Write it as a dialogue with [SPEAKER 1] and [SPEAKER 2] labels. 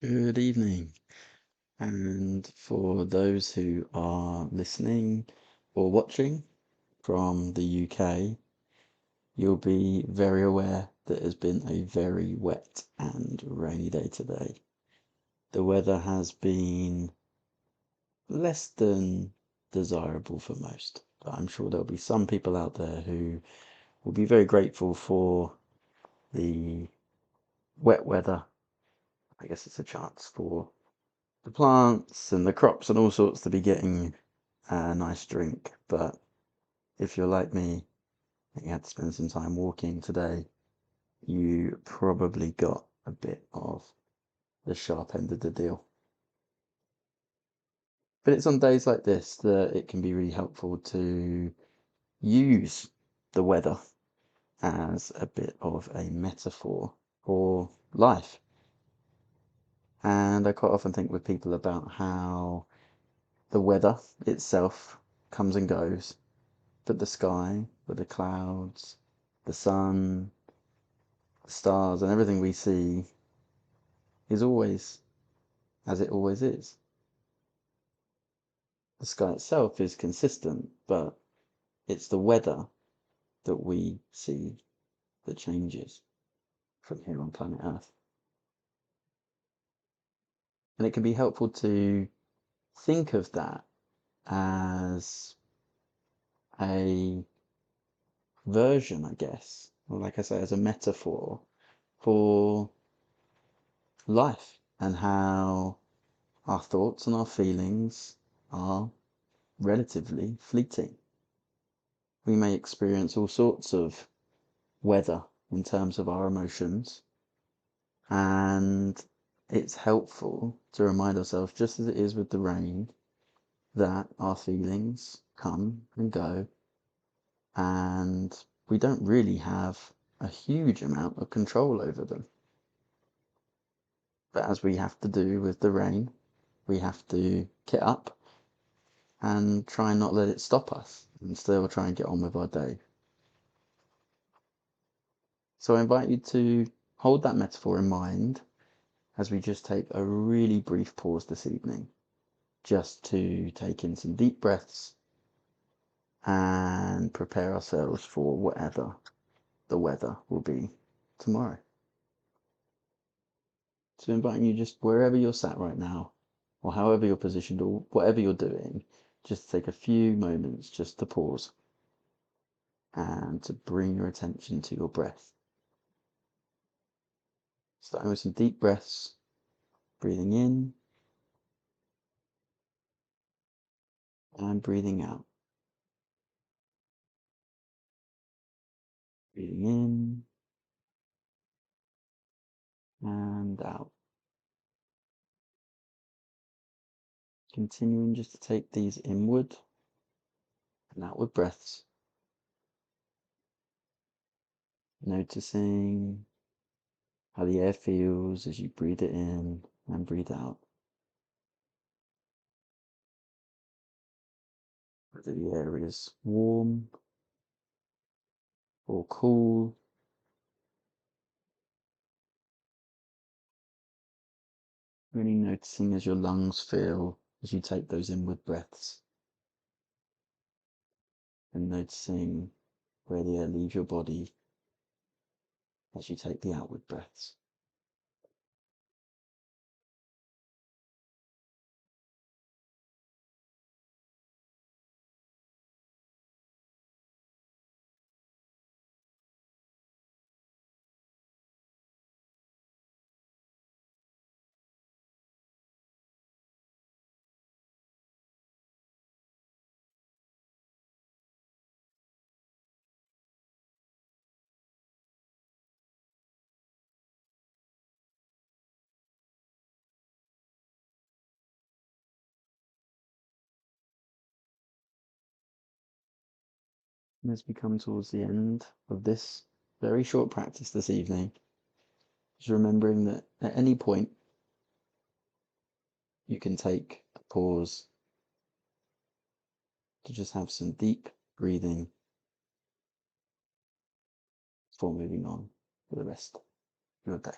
[SPEAKER 1] Good evening. And for those who are listening or watching from the UK, you'll be very aware that it's been a very wet and rainy day today. The weather has been less than desirable for most, but I'm sure there'll be some people out there who will be very grateful for the wet weather. I guess it's a chance for the plants and the crops and all sorts to be getting a nice drink. But if you're like me and you had to spend some time walking today, you probably got a bit of the sharp end of the deal. But it's on days like this that it can be really helpful to use the weather as a bit of a metaphor for life. And I quite often think with people about how the weather itself comes and goes, but the sky with the clouds, the sun, the stars, and everything we see is always as it always is. The sky itself is consistent, but it's the weather that we see that changes from here on planet Earth. And it can be helpful to think of that as a version, I guess, or like I say, as a metaphor for life and how our thoughts and our feelings are relatively fleeting. We may experience all sorts of weather in terms of our emotions, and it's helpful to remind ourselves, just as it is with the rain, that our feelings come and go, and we don't really have a huge amount of control over them. But as we have to do with the rain, we have to get up and try and not let it stop us and still try and get on with our day. So I invite you to hold that metaphor in mind as we just take a really brief pause this evening, just to take in some deep breaths and prepare ourselves for whatever the weather will be tomorrow. So inviting you, just wherever you're sat right now, or however you're positioned, or whatever you're doing, just take a few moments just to pause and to bring your attention to your breath. Starting with some deep breaths, breathing in and breathing out. Breathing in and out. Continuing just to take these inward and outward breaths. Noticing how the air feels as you breathe it in and breathe out. Whether the air is warm or cool. Really noticing as your lungs feel as you take those inward breaths. And noticing where the air leaves your body as you take the outward breaths. And as we come towards the end of this very short practice this evening, just remembering that at any point you can take a pause to just have some deep breathing before moving on for the rest of your day.